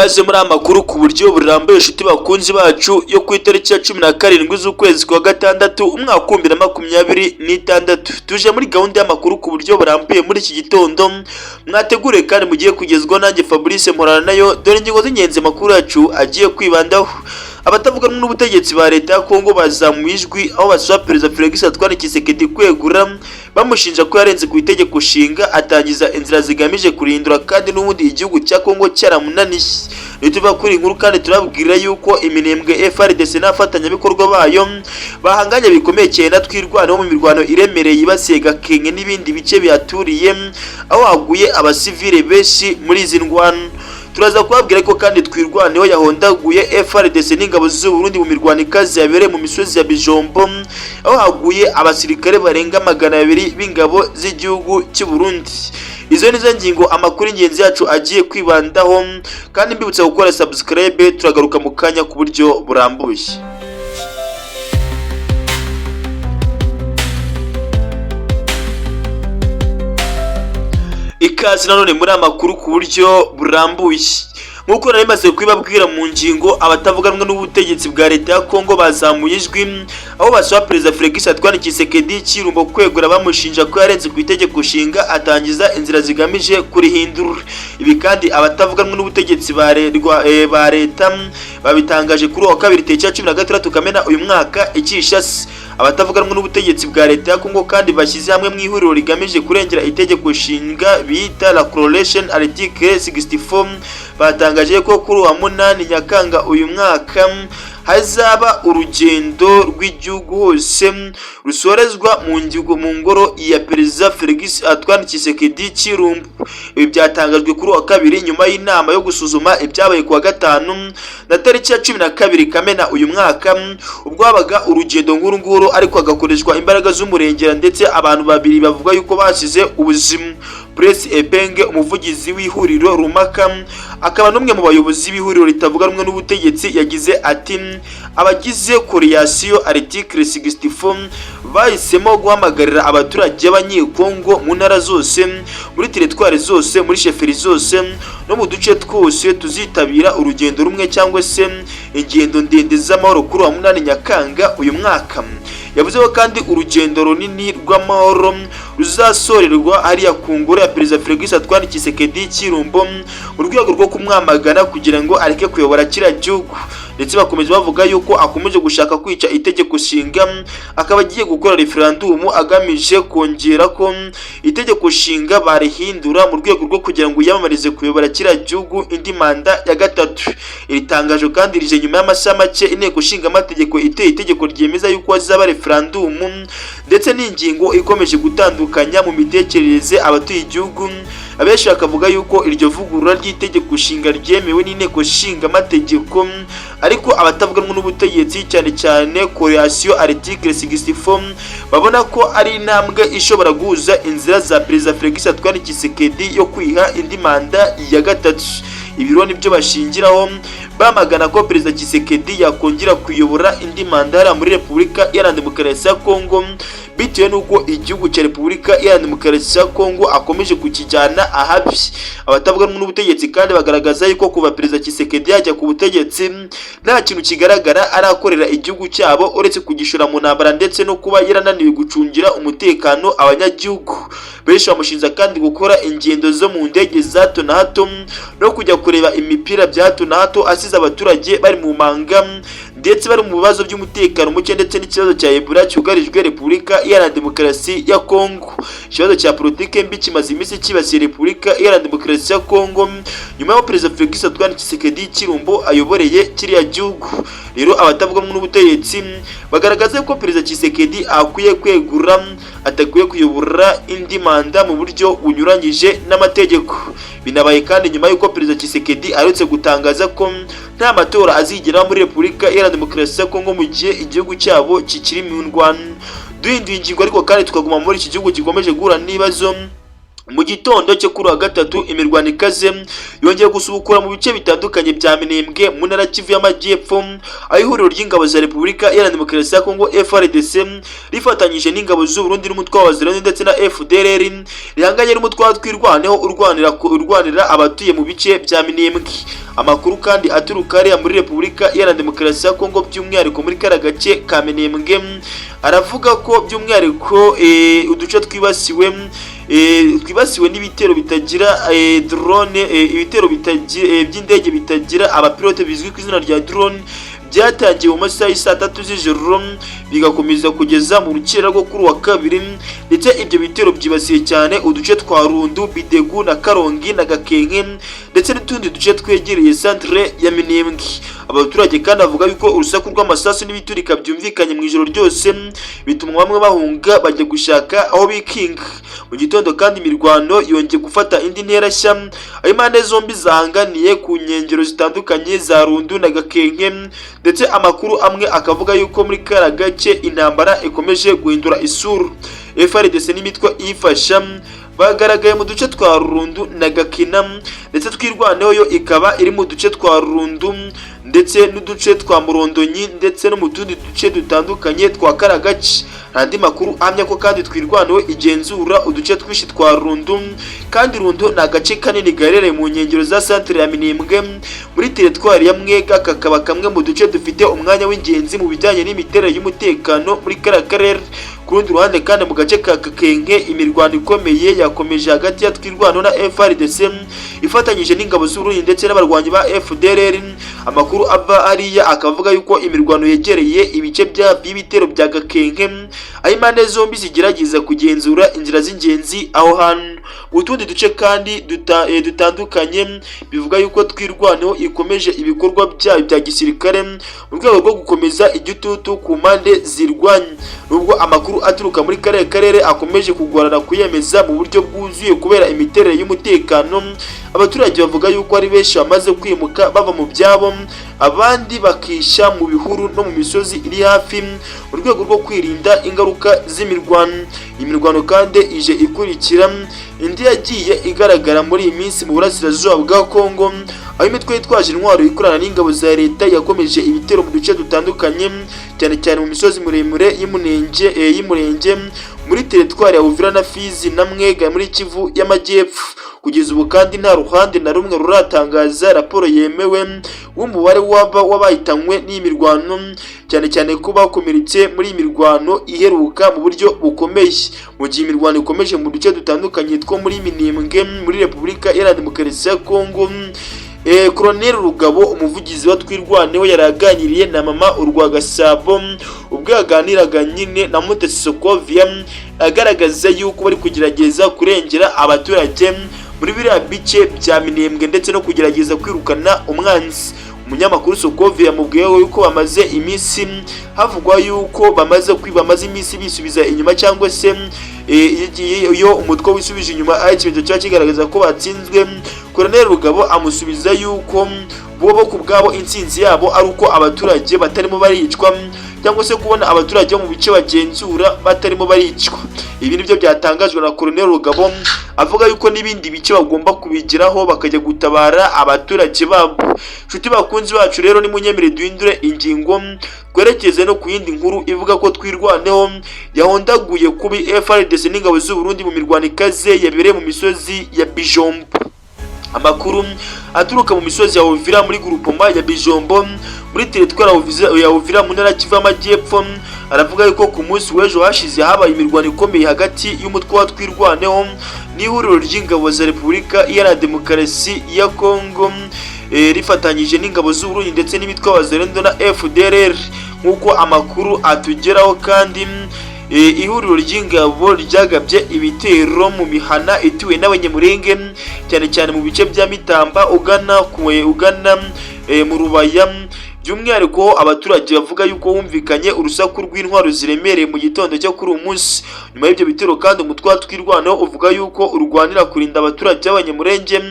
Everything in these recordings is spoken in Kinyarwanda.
ikaze muri amakuru ku buryo burambuye inshuti bakunzi bacu yo ku itariki ya 17 z'ukwezi kwa gatandatu umwaka wa 2026 tuje muri gahunda y'amakuru ku buryo burambuye muri iki gitondo mwategure kandi mugiye kugezwa nanjye Fabrice Mporana nayo dore ingingo z'ingenzi makuru yacu agiye kwibandaho. Abatavuga n'ubutegetsi ba leta ya Kongo bazamuye ijwi aho basaba Perezida Felix Antoine Tshisekedi kwegura bamushinja ko yarenze ku itegeko nshinga atangiza inzira zigamije kurindura kandi n'ubundi igihugu cya Kongo cyaramunaniye. Nituva kuri inkuru kandi turabwira yuko iminembwe FARDC n'abafatanyabikorwa bayo bahanganye bikomeye cyane twirwanaho mu mirwano iremereye yibasiye Gakenke n'ibindi bice byaturiye aho haguye abasivile benshi muri izi ndwano. Turaza kubabwira ko kandi twirwaneho yahondaguye FARDC n'ingabo z'u Burundi mu mirwano ikaze yabereye mu misozi ya Bijombo aho haguye abasirikare barenga 200 b'ingabo z'igihugu cy'u Burundi. Izo nizo ngingo amakuru ingenzi yacu agiye kwibandaho kandi mbibutsa gukora subscribe. Turagaruka mu kanya ku buryo burambuye. Ikaze nanone muri amakuru ku buryo burambuye. Nkuko nari maze kwibabwira mu ngingo abatavuga rumwe n'ubutegetsi bwa leta ya Kongo bazamuye ijwi aho basaba Perezida Felix Antoine Tshisekedi Chilombo kwegura bamushinja ko yarenze ku itegeko nshinga atangiza inzira zigamije kurihindura. Ibi kandi abatavuga rumwe n'ubutegetsi ba leta babitangaje kuri wa kabiri tariki 16 Kamena uyu mwaka ikishasi. Abatavuga rumwe n'ubutegetsi bwa leta ya Kongo kandi bashyize hamwe mu ihuriro rigamije kurengera itegeko nshinga bita la Coalition Article 64 batangaje ko kuri wa 8 Nyakanga uyu mwaka hazaba urugendo rw'igihugu hose rusorezwa mu ngoro ya Perezida Felix Antoine Tshisekedi Chilombo. Ibi byatangajwe kuri wa kabiri nyuma y'inama yo gusuzuma ibyabaye ku wa gatanu na tariki ya 12 Kamena uyu mwaka ubwo habaga urugendo nguru ariko hagakoreshwa imbaraga z'umurengera ndetse abantu babiri bavuga yuko basize ubuzima. Press Epenge umuvugizi w'ihuriro rumaka akaba n'umwe mu bayobozi b'ihuriro ritavuga rumwe n'ubutegetsi yagize ati abagize Coalition Article 64 bahisemo guhamagarira abaturage b'Abanyekongo mu ntara zose muri teritwari zose muri sheferi zose no mu duce twose tuzitabira urugendo rumwe cyangwa se ingendo ndende z'amahoro kuri wa 8 Nyakanga uyu mwaka. Yavuzeho kandi urugendo runini rw'amahoro ruzasorerwa hariya ku ngoro ya Perezida Felix Antoine Tshisekedi Chilombo mu rwego rwo kumwamagana kugira ngo areke kuyobora kiriya gihugu. Ndetse bakomeje bavuga yuko akomeje gushaka kwica itegeko nshinga akaba agiye gukora referendum agamije kongera ko itegeko nshinga barihindura mu rwego rwo kugira ngo yamamarize kuyobora kiriya gihugu indi manda ya gatatu. Iri tangazo kandi rije nyuma y'amasaha make inteko nshinga amategeko iteye itegeko ryemeza yuko hazaba referendum ndetse n'ingingo ikomeje gutandukanya mu mitekerereze abatuye igihugu. Abenshi bakavuga yuko iryo vugurura ry'itegeko nshinga ryemewe n'inteko nshinga amategeko ariko abatavuga n'ubutegetsi cyane Coalition Article 64 babona ko ari intambwe ishobora guhuza inzira za Perezida Felix Antoine Tshisekedi yo kwiha indi manda ya gatatu. Ibiro nibyo bashingiraho bamagana ko Perezida Tshisekedi yakongera kuyobora indi manda muri Repubulika Iharanira Demokarasi ya Kongo bitewe nuko igihugu cya Repubulika Iharanira Demokarasi ya Kongo akomeje kukijyana ahabi. Abatavuga n'ubutegetsi kandi bagaragaza yuko kuva Perezida Tshisekedi yajya ku butegetsi nta kintu kigaragara arakorera igihugu cyabo uretse kugishura mu ntambara ndetse no kuba yarananiwe gucungira umutekano abanyagihugu. Benshi bamushinja kandi gukora ingendo zo mu ndege za hato na hato no kujya kureba imipira bya hato na hato asize abaturage bari mu manga ndetse bari mu bibazo by'umutekano muke ndetse n'ikibazo cya Ebola cyugarijwe Repubulika Iharanira Demokarasi ya Kongo. Ikibazo cya politike mbi kimaze iminsi kibasiye Repubulika Iharanira Demokarasi ya Kongo nyuma y'aho Perezida Felix Antoine Tshisekedi Chilombo ayoboreye kiriya gihugu. Rero abatavuga n'ubutegetsi bagaragaza ko Perezida Tshisekedi akwiye kwegura atakwiye kuyobora indi manda mu buryo bunyuranyije n'amategeko. Binabaye kandi nyuma y'uko Perezida Tshisekedi aretse gutangaza ko nta matora azigera muri Repubulika Iharanira Demokarasi ya Kongo mu gihe igihugu cyabo kikiri mu ndwano. Duhinduye ingingo ariko kandi tukaguma muri iki gihugu gikomeje guhura n'ibibazo mu gitondo cyo kuri wa gatatu imirwano ikaze yongeye gusubukura mu bice bitandukanye bya Minembwe mu ntara Kivu y'Amajyepfo, aho ihuriro ry'ingabo za Repubulika Iharanira Demokarasi ya Kongo FARDC rifatanyije n'ingabo z'u Burundi n'umutwe wa Wazalendo ndetse na FDLR rihanganye n'umutwe wa Twirwaneho urwanira abatuye mu bice bya Minembwe. Amakuru kandi aturuka hariya muri Repubulika Iharanira Demokarasi ya Kongo by'umwihariko muri kara gace ka Minembwe aravuga ko by'umwihariko uduce twibasiwe n'ibitero bitagira drone, ibitero by'indege bitagira abapilote bizwi ku izina rya drone byatangiye mu masaha y'isa 3 z'ijoro bigakomeza kugeza mu rukera rwo kuri wa kabiri, ndetse ibyo bitero byibasiye cyane uduce twa Rundu, Bidegu na Karongi na Gakenke ndetse n'utundi duce twegereye centre ya Minembwe. Abaturage kandi avuga yuko urusaku rw'amasasu n'ibiturika byumvikanye mu ijoro ryose bituma bamwe bahunga bajya gushaka aho bikinga. Mu gitondo kandi imirwano yongeye gufata indi ntera nshya, aho impande zombi zahanganiye ku nkengero zitandukanye za Rundu na Gakenke, ndetse amakuru amwe akavuga yuko muri kara gace intambara ikomeje guhindura isura. FARDC n'imitwe ifasha bagaragaye mu duce twa Rundu na Gakina, ndetse Twirwaneho yo ikaba iri mu duce twa Rundu ndetse n'uduce twa Murondonyi ndetse no mu tundi duce dutandukanye twa kara gace. Andi makuru ahamya ko kandi Twirwaneho igenzura uduce twishi twa Rundu, kandi Rundu ni agace kanini gaherereye mu nkengero za centre ya Minembwe muri teritwari ya Mwega, kakaba kamwe mu duce dufite umwanya w'ingenzi mu bijyanye n'imiterere y'umutekano muri kara karere. Ku rundi ruhande kandi mu gace ka Gakenke imirwano ikomeye yakomeje hagati ya Twirwaneho na FARDC ifatanyije n'ingabo z'u Burundi ndetse n'abarwanyi ba FDLR. Amakuru ava ariya akavuga yuko imirwano yegereye ibice by'ibitero bya Gakenke, aho impande zombi zigerageza kugenzura inzira z'ingenzi aho hantu. Utundi duce kandi dutandukanye bivuga yuko Twirwaneho ikomeje ibikorwa byayo bya gisirikare mu rwego rwo gukomeza igitutu ku mpande zirwanya. Nubwo amakuru aturuka muri karere akomeje kugorana kuyemeza mu buryo bwuzuye kubera imiterere y'umutekano, abaturage bavuga yuko ari benshi bamaze kwimuka bava mu byabo, abandi bakisha mu bihuru no mu misozi iri hafi mu rwego rwo kwirinda ingaruka z'imirwano. Imirwano kandi ije ikurikira indi yagiye igaragara muri iyi minsi mu burasirazuba bwa Kongo, aho imitwe yitwaje intwaro ikorana n'ingabo za leta yakomeje ibitero mu duce dutandukanye, cyane cyane mu misozi muremure y'Umurenge muri teritwari ya Uvira na Fizi na Mwega muri Kivu y'Amajyepfo. Kugeza ubu kandi nta ruhande na rumwe ruratangaza raporo yemewe w'umubare w'abahitanywe n'imirwano, cyane cyane ko bakomeretse muri imirwano iheruka mu buryo bukomeye. Mu gihe imirwano ikomeje mu duce dutandukanye two muri Minembwe muri Repubulika Iharanira Demokarasi ya Kongo, Colonel Rugabo umuvugizi wa Twirwaneho yaraganiriye na mama Urwagasabo ubwo yaganiraga nyine na Mutesi Sokovia, agaragaza yuko bari kugerageza kurengera abaturage muri biriya bice bya Minembwe ndetse no kugerageza kwirukana umwanzi. Umunyamakuru Sokovia yamubwiye yuko bamaze iminsi havugwa yuko bamaze iminsi bisubiza inyuma, cyangwa se iyo umutwe wisubije inyuma ari ikimenyetso cyo kigaragaza ko batsinzwe. Colonel Rugabo amusubiza yuko bo ku bwabo intsinzi yabo ari uko abaturage batarimo baricwa, cyangwa se kubona abaturage mu bice bagenzura batarimo baricwa. Ibi nibyo byatangajwe na Colonel Rugabo, avuga yuko n'ibindi bice bagomba kubigiraho bakajya gutabara abaturage babo. Nshuti bakunzi bacu rero ni munyemere duhindure ingingo twerekeze no ku yindi nkuru ivuga ko Twirwaneho yahondaguye kubi FARDC n'ingabo z'u Burundi mu mirwano ikaze yabereye mu misozi ya Bijombo. Amakuru aturuka mu misozi ya Uvira muri groupement ya Bijombo muri teritwari ya Uvira mu ntara Kivu y'Amajyepfo aravuga yuko ku munsi w'ejo hashize habaye imirwano ikomeye hagati y'umutwe wa Twirwaneho n'ihuriro ry'ingabo za Repubulika Iharanira Demokarasi ya Kongo rifatanyije n'ingabo z'u Burundi ndetse n'imitwe ya Wazalendo na FDLR. Nk'uko amakuru atugeraho kandi ihuriro ry'ingabo ryagabye ibitero mu mihana ituwe n'abanyamurenge, cyane cyane mu bice bya Mitamba ugana mu Rubaya by'umwihariko abaturage bavuga yuko humvikanye urusaku rw'intwaro ziremereye mu gitondo cyo kuri uyu munsi. Nyuma y'ibyo bitero kandi umutwe wa twirwanaho uvuga yuko urwanira kurinda abaturage b'abanyamurenge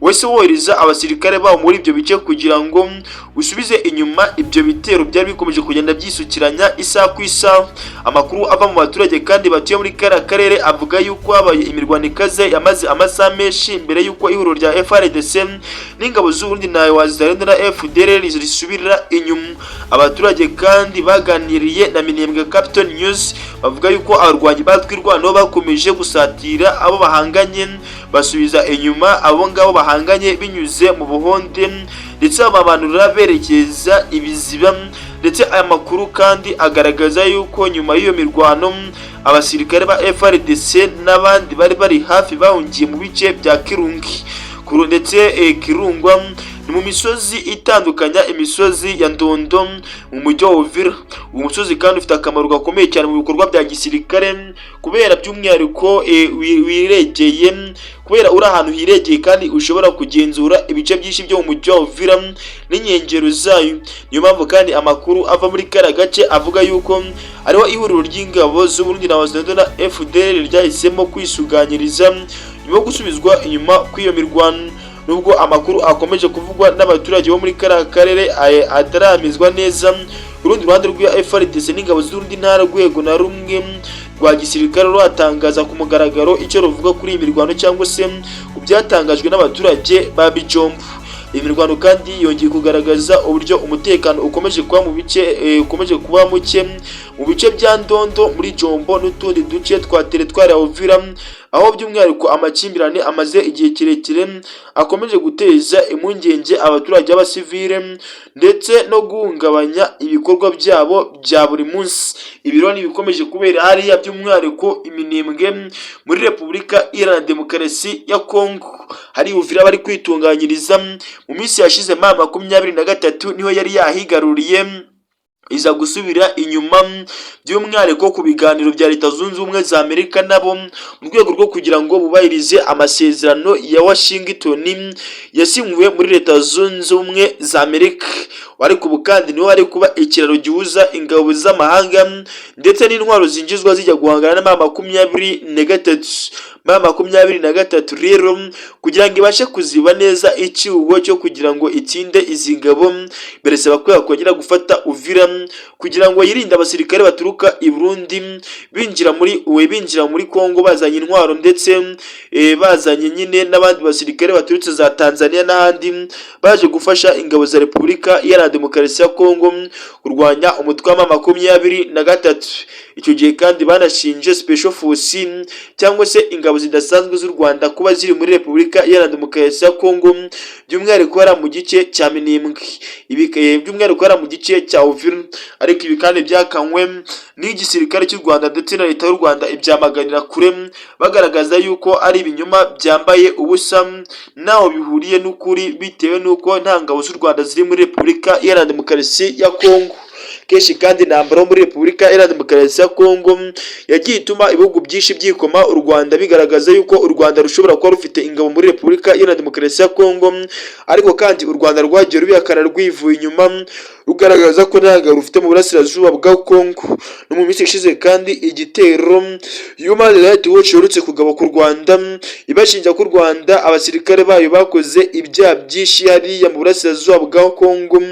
wese wohereza abasirikare babo muri ibyo bice kugira ngo usubize inyuma ibyo bitero byari bikomeje kugenda byisukiranya isaha ku isaha. Amakuru ava mu baturage kandi batuye muri kariya karere avuga yuko habaye imirwano ikaze yamaze amasaha menshi mbere y'uko ihuriro rya FARDC n'ingabo z'Uburundi na Wazalendo na FDLR risubira inyuma. Abaturage kandi baganiriye na Minembwe Capital News bavuga yuko abarwanyi batwirwanaho bakomeje gusatira abo bahanganye basubiza inyuma abo ngabo bahanganye binyuze mu buhonde ndetse babanura berekeza ibiziba. Ndetse aya makuru kandi agaragaza yuko nyuma y'iyo mirwano abasirikare ba FARDC n'abandi bari hafi bahungiye mu bice bya Kirungi ndetse Kirungwa ni mu misozi itandukanya imisozi ya Ndondo mu mujyi wa Uvira. Uwo musozi kandi ufite akamaro gakomeye cyane mu bikorwa bya gisirikare kubera by'umwihariko wiregeye kubera uri ahantu hiregeye kandi ushobora kugenzura ibice byinshi byo mu mujyi wa Uvira n'inkengero zayo. Niyo mpamvu kandi amakuru ava muri kariya gace avuga yuko ariho ihuriro ry'ingabo z'Uburundi na Wazalendo na FDLR ryahisemo kwisuganyiriza nyuma yo gusubizwa inyuma kw'iyo mirwano. Nubwo amakuru akomeje kuvugwa n'abaturage bo muri kariya karere ataramizwa neza, urundi ruhande rwa FARDC n'ingabo z'Urundi nta rwego na rumwe rwa gisirikare rwatangaza ku mugaragaro icyo ruvuga kuri iyi mirwano cyangwa se ku byatangajwe n'abaturage ba Bijombo. Iyi mirwano kandi yongeye kugaragaza uburyo umutekano ukomeje kuba muke mu bice bya Ndondo muri Jombo n'utundi duce twa teritwari ya Uvira, aho by'umwihariko amakimbirane amaze igihe kirekire akomeje guteza impungenge abaturage b'abasivile ndetse no guhungabanya ibikorwa byabo bya buri munsi. Ibironi bikomeje kubera hariya by'umwihariko Iminembwe muri Repubulika Iharanira Demokarasi ya Kongo. Hari Uvira bari kwitunganyiriza mu minsi yashize mama 23 niho yari yahigaruriye iza gusubira inyuma by'umwihariko ku biganiro bya Leta Zunze Ubumwe za Amerika nabo mu rwego rwo kugira ngo bubahirize amasezerano ya Washington yasinywe muri Leta Zunze Ubumwe za Amerika. Ariko ubu kandi niho hari kuba ikiraro gihuza ingabo z'amahanga ndetse n'intwaro zinjizwa zijya guhangana na mama 23 rero kugira ngo ibashe kuziba neza icyuho cyo kugira ngo itsinde izi ngabo beresaba ko yakongera gufata Uvira kugira ngo yirinde abasirikare baturuka i Burundi binjira muri Kongo bazanye intwaro ndetse bazanye nyine n'abandi basirikare baturutse za Tanzania n'ahandi baje gufasha ingabo za Repubulika Iharanira Demokarasi ya Kongo kurwanya umutwe wa 23. Icyo gihe kandi banashinje Special Force cyangwa se ingabo zidasanzwe z'u Rwanda kuba ziri muri Repubulika Iharanira Demokarasi ya Kongo by'umwihariko hari mu gice cya Minembwe, by'umwihariko hari mu gice cya Uvira. Ariko ibi kandi byakanywe n'igisirikare cy'u Rwanda ndetse na Leta y'u Rwanda ibyamaganira kure bagaragaza yuko ari ibinyoma byambaye ubusa naho bihuriye n'ukuri bitewe n'uko nta ngabo z'u Rwanda ziri muri Repubulika Iharanira Demokarasi ya Kongo. Kenshi kandi intambara muri Repubulika Iharanira Demokarasi ya Kongo yagiye ituma ibihugu byinshi byikoma u Rwanda bigaragaza yuko u Rwanda rushobora kuba rufite ingabo muri Repubulika Iharanira Demokarasi ya Kongo, ariko kandi u Rwanda rwagiye rubihakana rwivuye inyuma rugaragaza ko nta ngabo rufite mu burasirazuba bwa Kongo. No mu minsi ishize kandi igitero Human Rights Watch yorutse kugaba ku Rwanda ibashinja ko u Rwanda abasirikare bayo bakoze ibyaha byinshi hariya mu burasirazuba bwa Kongo.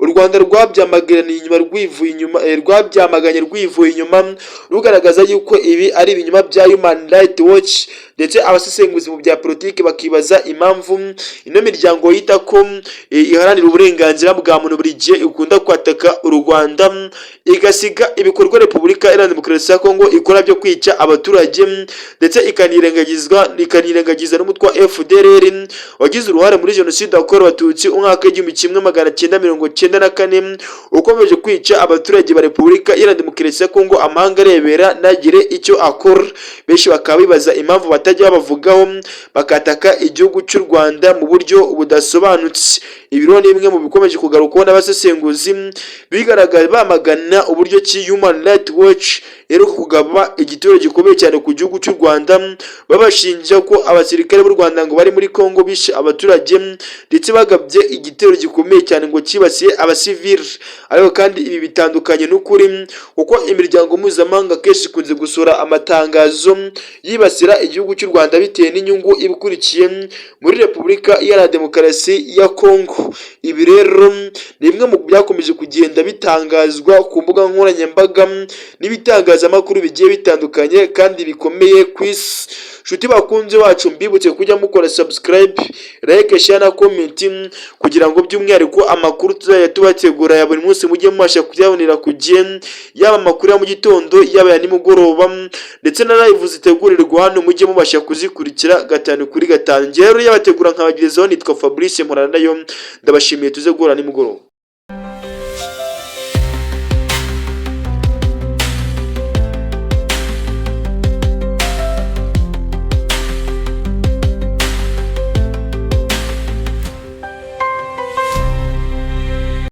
U Rwanda rwabyamaganiye inyuma rwabyamaganye rwivuye inyuma rugaragaza yuko ibi ari ibinyuma bya Human Rights Watch, ndetse abasesenguzi mu bya politiki bakibaza impamvu ino miryango yita ko iharanira uburenganzira bwa muntu buri gihe ikunda kwataka u Rwanda igasiga ibikorwa Repubulika Iharanira Demokarasi ya Kongo ikora byo kwica abaturage ndetse ikanirengagiza n'umutwe wa FDLR wagize uruhare muri jenoside yakorewe Abatutsi umwaka w'1994 ukomeje kwica abaturage ba Repubulika Iharanira Demokarasi ya Kongo amahanga arebera nagire icyo akora. Benshi bakaba bibaza impamvu batajya babavugaho bakataka igihugu cy'u Rwanda mu buryo budasobanutse. Ibi rero ni bimwe mu bikomeje kugarukwaho n'abasesenguzi bigaragaza bamagana uburyo ki Human Rights Watch rero kugaba igitero gikomeye cyane ku gihugu cy'u Rwanda, babashinja ko abasirikare b'u Rwanda ngo bari muri Kongo bishe abaturage ndetse bagabye igitero gikomeye cyane ngo kibasiye abasivili. Ariko kandi ibi bitandukanye n'ukuri kuko imiryango mpuzamahanga kenshi ikunze gusura amatangazo yibasira igihugu cy'u Rwanda bitewe n'inyungu ibikurikiye muri Repubulika Iharanira Demokarasi ya Kongo. Ibi rero ni bimwe mu byakomeje kugenda bitangazwa ku mbuga nkoranyambaga n'ibitangazamakuru bigiye bitandukanye kandi bikomeye ku isi. Nshuti bakunze wacu, mbibutse kujya mukora subscribe, like, share na comment kugira ngo by'umwihariko amakuru tuzajya tubategura ya buri munsi mujye mubasha kuyabonera ku gihe, yaba amakuru ya mu gitondo yaba ya nimugoroba ndetse na live zitegurirwa hano mujye mubasha kuzikurikira 5 kuri 5. Njyewe yabategura nkabagezaho, nitwa Fabrice Mporanayo, ndabashimiye tuze guhura nimugoroba.